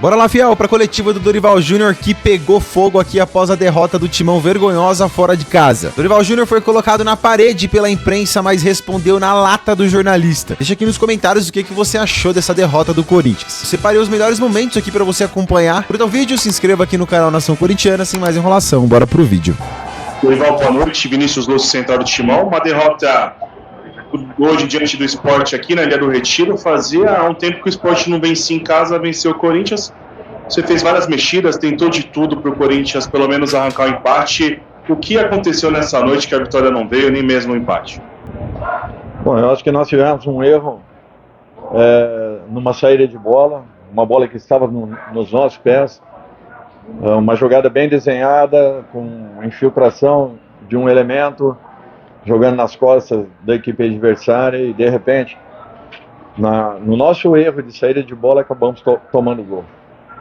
Bora lá, fiel, pra coletiva do Dorival Júnior, que pegou fogo aqui após a derrota do Timão vergonhosa fora de casa. Dorival Júnior foi colocado na parede pela imprensa, mas respondeu na lata do jornalista. Deixa aqui nos comentários o que você achou dessa derrota do Corinthians. Eu separei os melhores momentos aqui pra você acompanhar. Curta o vídeo, se inscreva aqui no canal Nação Corintiana, sem mais enrolação. Bora pro vídeo. Dorival, boa noite. Vinícius Lúcio, central do Timão. Uma derrota hoje diante do Sport aqui na Ilha do Retiro. Fazia um tempo que o Sport não vencia em casa, venceu o Corinthians. Você fez várias mexidas, tentou de tudo para o Corinthians pelo menos arrancar o empate. O que aconteceu nessa noite que a vitória não veio, nem mesmo o empate? Bom, eu acho que nós tivemos um erro numa saída de bola, uma bola que estava nos nossos pés, uma jogada bem desenhada, com infiltração de um elemento, jogando nas costas da equipe adversária e de repente, no nosso erro de saída de bola, acabamos tomando gol.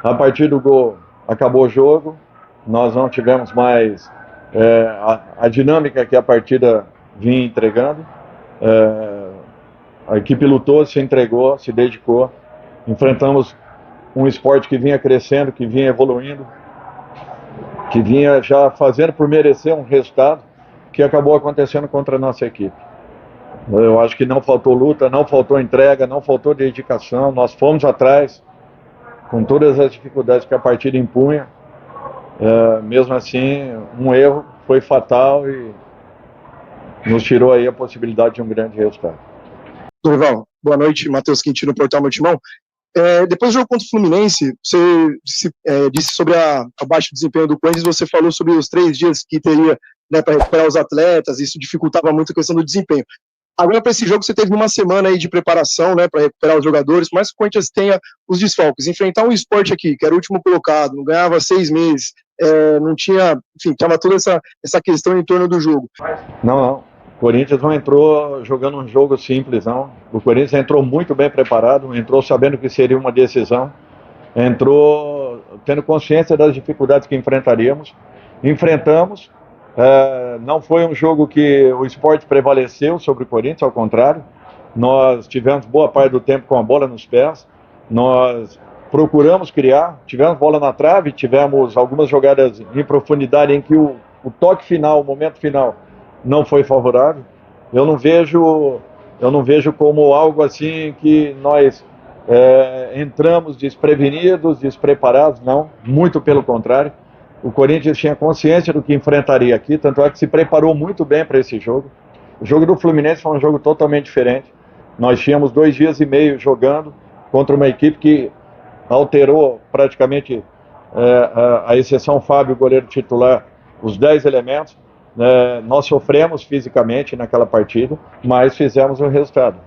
A partir do gol, acabou o jogo, nós não tivemos mais a dinâmica que a partida vinha entregando. A equipe lutou, se entregou, se dedicou. Enfrentamos um esporte que vinha crescendo, que vinha evoluindo, que vinha já fazendo por merecer um resultado que acabou acontecendo contra a nossa equipe. Eu acho que não faltou luta, não faltou entrega, não faltou dedicação. Nós fomos atrás, com todas as dificuldades que a partida impunha. Mesmo assim, um erro foi fatal e nos tirou aí a possibilidade de um grande resultado. Dorival, boa noite, Matheus Quintino, Portal Meu Timão. Depois do jogo contra o Fluminense, você disse sobre o baixo desempenho do Corinthians, você falou sobre os 3 dias que teria, né, para recuperar os atletas, isso dificultava muito a questão do desempenho. Agora, para esse jogo, você teve uma semana aí de preparação, né, para recuperar os jogadores, mas que o Corinthians tenha os desfalques. Enfrentar um Sport aqui, que era o último colocado, não ganhava 6 meses, não tinha, enfim, estava toda essa questão em torno do jogo. Não. O Corinthians não entrou jogando um jogo simples, não. O Corinthians entrou muito bem preparado, entrou sabendo que seria uma decisão, entrou tendo consciência das dificuldades que enfrentaríamos. Enfrentamos. Não foi um jogo que o Sport prevaleceu sobre o Corinthians, ao contrário. Nós tivemos boa parte do tempo com a bola nos pés, nós procuramos criar, tivemos bola na trave, tivemos algumas jogadas em profundidade em que o toque final, o momento final, não foi favorável. Eu não vejo como algo assim que nós entramos desprevenidos, despreparados, não, muito pelo contrário. O Corinthians tinha consciência do que enfrentaria aqui, tanto é que se preparou muito bem para esse jogo. O jogo do Fluminense foi um jogo totalmente diferente. Nós tínhamos 2 dias e meio jogando contra uma equipe que alterou praticamente, a exceção Fábio, goleiro titular, os 10 elementos. Nós sofremos fisicamente naquela partida, mas fizemos o resultado.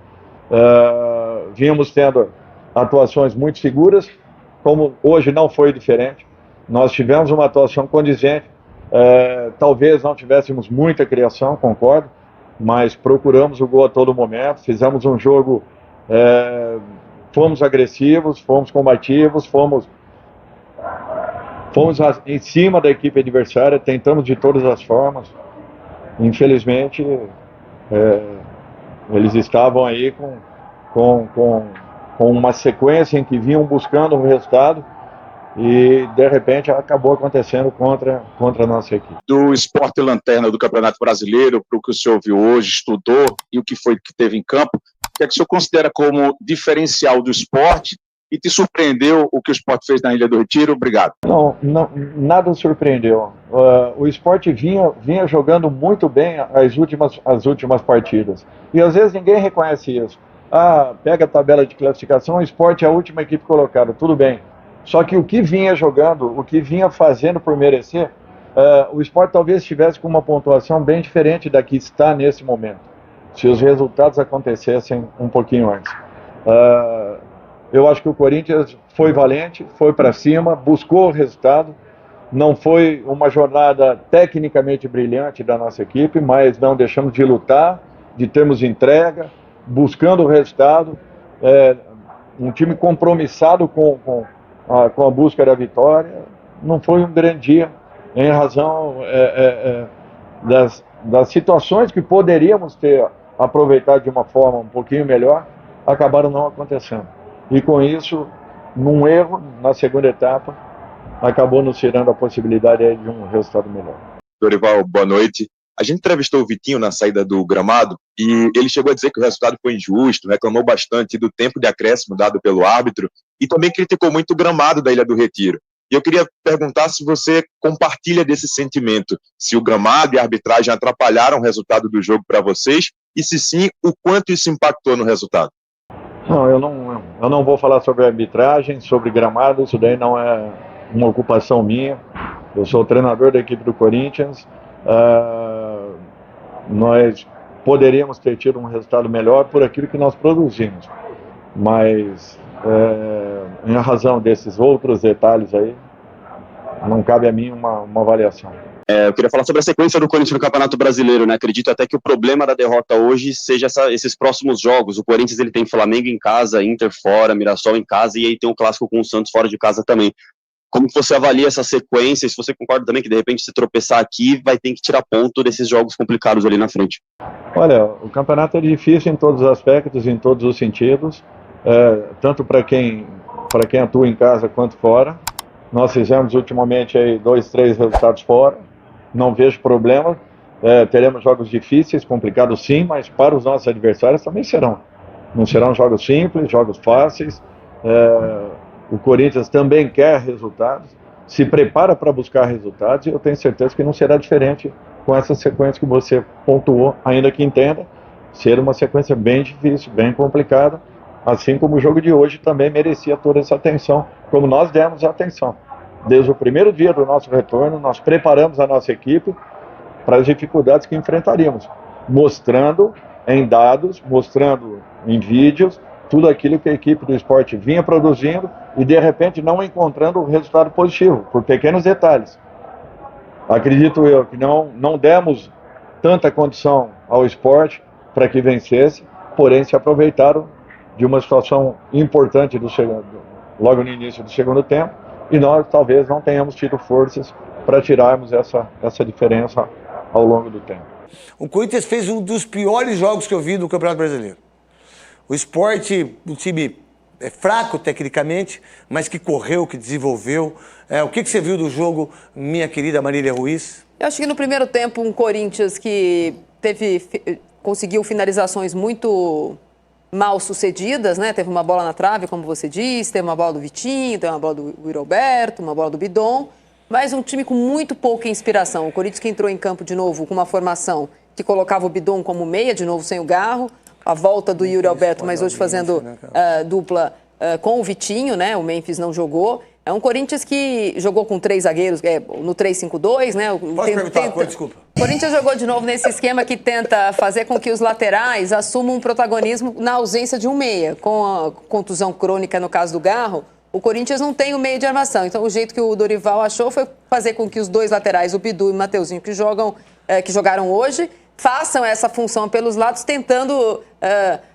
Vínhamos tendo atuações muito seguras, como hoje não foi diferente. Nós tivemos uma atuação condizente, talvez não tivéssemos muita criação, concordo, mas procuramos o gol a todo momento, fizemos um jogo, fomos agressivos, fomos combativos, fomos em cima da equipe adversária, tentamos de todas as formas. Infelizmente, eles estavam aí com uma sequência em que vinham buscando um resultado, e de repente acabou acontecendo contra a nossa equipe. Do Sport Lanterna do Campeonato Brasileiro, para o que o senhor viu hoje, estudou e o que foi que teve em campo, o que é que o senhor considera como diferencial do Sport e te surpreendeu o que o Sport fez na Ilha do Retiro? Obrigado. Não, nada surpreendeu. O Sport vinha jogando muito bem as últimas partidas, e às vezes ninguém reconhece isso. Pega a tabela de classificação, o Sport é a última equipe colocada, tudo bem. Só que o que vinha jogando, o que vinha fazendo por merecer, o Sport talvez estivesse com uma pontuação bem diferente da que está nesse momento, se os resultados acontecessem um pouquinho antes. Eu acho que o Corinthians foi valente, foi para cima, buscou o resultado. Não foi uma jornada tecnicamente brilhante da nossa equipe, mas não deixamos de lutar, de termos entrega, buscando o resultado. Um time compromissado com a busca da vitória. Não foi um grande dia, em razão das situações que poderíamos ter aproveitado de uma forma um pouquinho melhor, acabaram não acontecendo. E com isso, num erro na segunda etapa, acabou nos tirando a possibilidade aí de um resultado melhor. Dorival, boa noite. A gente entrevistou o Vitinho na saída do gramado e ele chegou a dizer que o resultado foi injusto, reclamou bastante do tempo de acréscimo dado pelo árbitro e também criticou muito o gramado da Ilha do Retiro. E eu queria perguntar se você compartilha desse sentimento, se o gramado e a arbitragem atrapalharam o resultado do jogo para vocês e, se sim, o quanto isso impactou no resultado. Não, eu não vou falar sobre arbitragem, sobre gramado, isso daí não é uma ocupação minha. Eu sou o treinador da equipe do Corinthians. Nós poderíamos ter tido um resultado melhor por aquilo que nós produzimos, mas em razão desses outros detalhes aí, não cabe a mim uma avaliação. Eu queria falar sobre a sequência do Corinthians no Campeonato Brasileiro, né? Acredito até que o problema da derrota hoje seja esses próximos jogos. O Corinthians ele tem Flamengo em casa, Inter fora, Mirassol em casa e aí tem um clássico com o Santos fora de casa também. Como que você avalia essa sequência? Se você concorda também que de repente se tropeçar aqui vai ter que tirar ponto desses jogos complicados ali na frente. Olha, o campeonato é difícil em todos os aspectos, em todos os sentidos, tanto para quem atua em casa quanto fora. Nós fizemos ultimamente aí 2, 3 resultados fora, não vejo problema. Teremos jogos difíceis, complicados sim, mas para os nossos adversários também serão. Não serão jogos simples, jogos fáceis. O Corinthians também quer resultados, se prepara para buscar resultados e eu tenho certeza que não será diferente com essa sequência que você pontuou, ainda que entenda ser uma sequência bem difícil, bem complicada, assim como o jogo de hoje também merecia toda essa atenção, como nós demos atenção. Desde o primeiro dia do nosso retorno, nós preparamos a nossa equipe para as dificuldades que enfrentaríamos, mostrando em dados, mostrando em vídeos, tudo aquilo que a equipe do esporte vinha produzindo e de repente não encontrando um resultado positivo, por pequenos detalhes. Acredito eu que não demos tanta condição ao esporte para que vencesse, porém se aproveitaram de uma situação importante logo no início do segundo tempo e nós talvez não tenhamos tido forças para tirarmos essa diferença ao longo do tempo. O Corinthians fez um dos piores jogos que eu vi no Campeonato Brasileiro. O Sport, um time fraco tecnicamente, mas que correu, que desenvolveu. O que você viu do jogo, minha querida Marília Ruiz? Eu acho que no primeiro tempo um Corinthians que conseguiu finalizações muito mal sucedidas, né? Teve uma bola na trave, como você disse, teve uma bola do Vitinho, teve uma bola do Yuri Alberto, uma bola do Bidon, mas um time com muito pouca inspiração. O Corinthians que entrou em campo de novo com uma formação que colocava o Bidon como meia, de novo sem o Garro, a volta do Yuri Alberto, mas hoje fazendo dupla com o Vitinho, né? O Memphis não jogou. É um Corinthians que jogou com 3 zagueiros, no 3-5-2, né? Posso perguntar uma coisa? Desculpa. O Corinthians jogou de novo nesse esquema que tenta fazer com que os laterais assumam um protagonismo na ausência de um meia. Com a contusão crônica, no caso do Garro, o Corinthians não tem o meio de armação. Então, o jeito que o Dorival achou foi fazer com que os 2 laterais, o Bidu e o Mateuzinho, que jogaram hoje, façam essa função pelos lados, tentando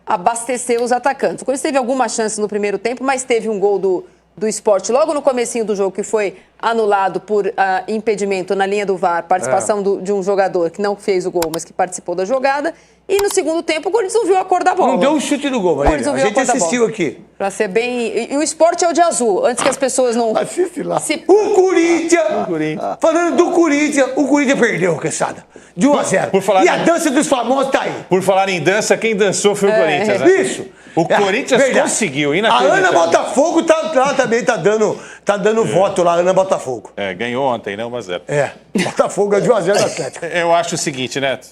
abastecer os atacantes. O Corinthians teve alguma chance no primeiro tempo, mas teve um gol do Sport logo no comecinho do jogo, que foi anulado por impedimento na linha do VAR, participação de um jogador que não fez o gol, mas que participou da jogada. E no segundo tempo o Corinthians não viu a cor da bola. Não deu um chute no gol, Marília. A gente assistiu aqui. Pra ser bem... E o Sport é o de azul, antes que as pessoas não... Assiste lá. O Corinthians! Falando do Corinthians, o Corinthians perdeu, Quesada. De 1-0. E a dança dos famosos tá aí. Por falar em dança, quem dançou foi o Corinthians, né? Isso. O Corinthians conseguiu, inacreditável. A Ana Botafogo lá também tá dando voto lá, Ana Botafogo. Ganhou ontem, né? 1-0. Botafogo ganhou de 1-0 do Atlético. Eu acho o seguinte, Neto.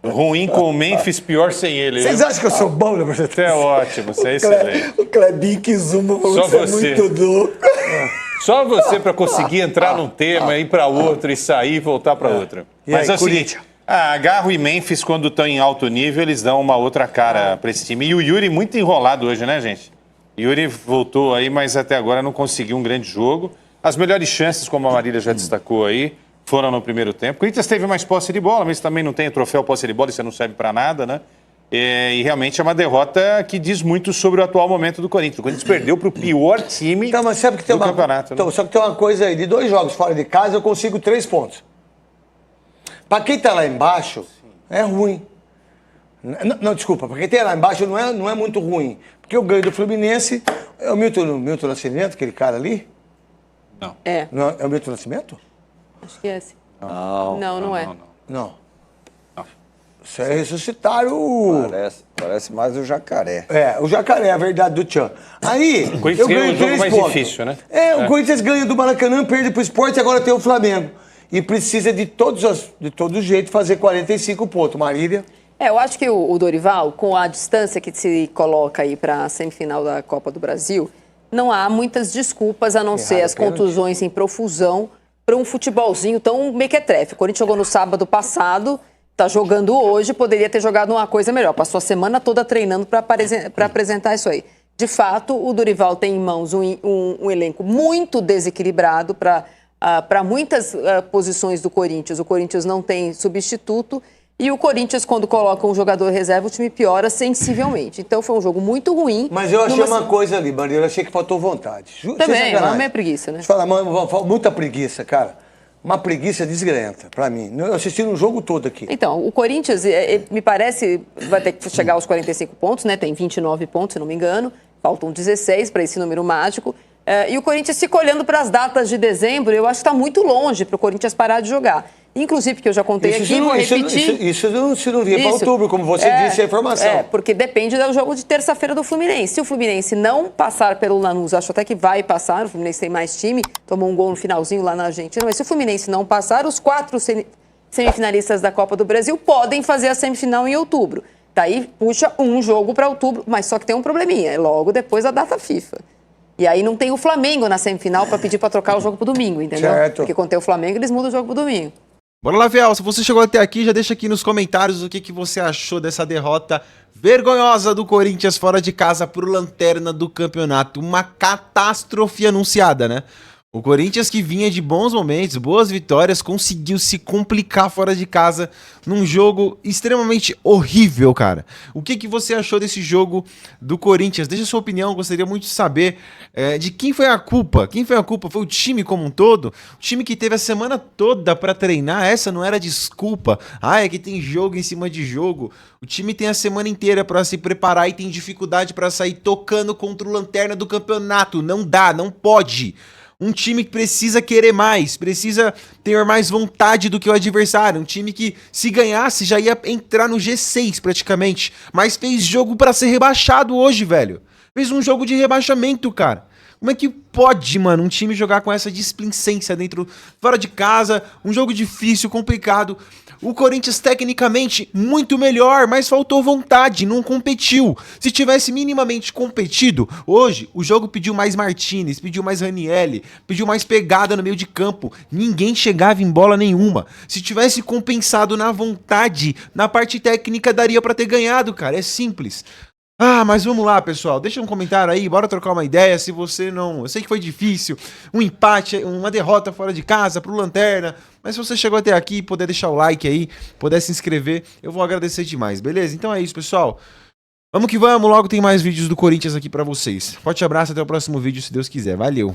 Ruim com o Memphis, pior sem ele. Vocês acham que eu sou bom, né? Você é ótimo, você é excelente. O Clebinho Kizuma falou que você é muito louco. Só você para conseguir entrar num tema, ir para outro e sair e voltar para outro. Mas é o seguinte, Garro e Memphis, quando estão em alto nível, eles dão uma outra cara para esse time. E o Yuri muito enrolado hoje, né, gente? Yuri voltou aí, mas até agora não conseguiu um grande jogo. As melhores chances, como a Marília já destacou aí, foram no primeiro tempo. O Corinthians teve mais posse de bola, mas também não tem o troféu posse de bola, isso não serve para nada, né? E realmente é uma derrota que diz muito sobre o atual momento do Corinthians. O Corinthians perdeu para o pior time mas sabe que tem do campeonato. Então, só que tem uma coisa aí, de 2 jogos fora de casa eu consigo 3 pontos. Para quem tá lá embaixo, é ruim. Não, desculpa, porque tem lá embaixo não é muito ruim. Porque eu ganho do Fluminense. É o Milton Nascimento, aquele cara ali? Não. É. Não, é o Milton Nascimento? Acho que é esse. Não. É. Não. Isso é ressuscitar o... Parece mais o Jacaré. O Jacaré, a verdade do Tchan. Aí, O Corinthians ganha um jogo mais difícil, né? O Corinthians ganha do Maracanã, perde pro Sport e agora tem o Flamengo. E precisa de todo jeito fazer 45 pontos. Marília... Eu acho que o Dorival, com a distância que se coloca aí para a semifinal da Copa do Brasil, não há muitas desculpas a não ser as contusões em profusão para um futebolzinho tão mequetrefe. O Corinthians jogou no sábado passado, está jogando hoje, poderia ter jogado uma coisa melhor. Passou a semana toda treinando para apresentar isso aí. De fato, o Dorival tem em mãos um elenco muito desequilibrado para muitas posições do Corinthians. O Corinthians não tem substituto. E o Corinthians, quando coloca um jogador reserva, o time piora sensivelmente. Então foi um jogo muito ruim. Mas eu achei uma coisa ali, Maria, eu achei que faltou vontade. Também, não é preguiça, né? Deixa eu falar, muita preguiça, cara. Uma preguiça desgrenta, pra mim. Eu assisti um jogo todo aqui. Então, o Corinthians, me parece, vai ter que chegar aos 45 pontos, né? Tem 29 pontos, se não me engano. Faltam 16 para esse número mágico. E o Corinthians fica olhando para as datas de dezembro, eu acho que está muito longe para o Corinthians parar de jogar. Inclusive, porque eu já contei aqui, vou repetir... Isso não via para outubro, como você disse, a informação. Porque depende do jogo de terça-feira do Fluminense. Se o Fluminense não passar pelo Lanús, acho até que vai passar, o Fluminense tem mais time, tomou um gol no finalzinho lá na Argentina, mas se o Fluminense não passar, os 4 semifinalistas da Copa do Brasil podem fazer a semifinal em outubro. Daí puxa um jogo para outubro, mas só que tem um probleminha, é logo depois da data FIFA. E aí não tem o Flamengo na semifinal para pedir para trocar o jogo pro domingo, entendeu? Certo. Porque quando tem o Flamengo, eles mudam o jogo pro domingo. Bora lá, Viel, se você chegou até aqui, já deixa aqui nos comentários o que você achou dessa derrota vergonhosa do Corinthians fora de casa pro lanterna do campeonato. Uma catástrofe anunciada, né? O Corinthians, que vinha de bons momentos, boas vitórias, conseguiu se complicar fora de casa num jogo extremamente horrível, cara. O que você achou desse jogo do Corinthians? Deixa a sua opinião, gostaria muito de saber de quem foi a culpa. Quem foi a culpa? Foi o time como um todo? O time que teve a semana toda pra treinar, essa não era desculpa. É que tem jogo em cima de jogo. O time tem a semana inteira pra se preparar e tem dificuldade pra sair tocando contra o lanterna do campeonato. Não dá, não pode. Um time que precisa querer mais, precisa ter mais vontade do que o adversário. Um time que, se ganhasse, já ia entrar no G6 praticamente. Mas fez jogo pra ser rebaixado hoje, velho. Fez um jogo de rebaixamento, cara. Como é que pode, mano, um time jogar com essa displicência fora de casa, um jogo difícil, complicado. O Corinthians, tecnicamente, muito melhor, mas faltou vontade, não competiu. Se tivesse minimamente competido, hoje, o jogo pediu mais Martínez, pediu mais Ranieri, pediu mais pegada no meio de campo. Ninguém chegava em bola nenhuma. Se tivesse compensado na vontade, na parte técnica, daria pra ter ganhado, cara. É simples. Mas vamos lá, pessoal, deixa um comentário aí, bora trocar uma ideia. Se você não... Eu sei que foi difícil, um empate, uma derrota fora de casa pro Lanterna, mas se você chegou até aqui, puder deixar o like aí, puder se inscrever, eu vou agradecer demais, beleza? Então é isso, pessoal. Vamos que vamos, logo tem mais vídeos do Corinthians aqui pra vocês. Forte abraço, até o próximo vídeo, se Deus quiser. Valeu!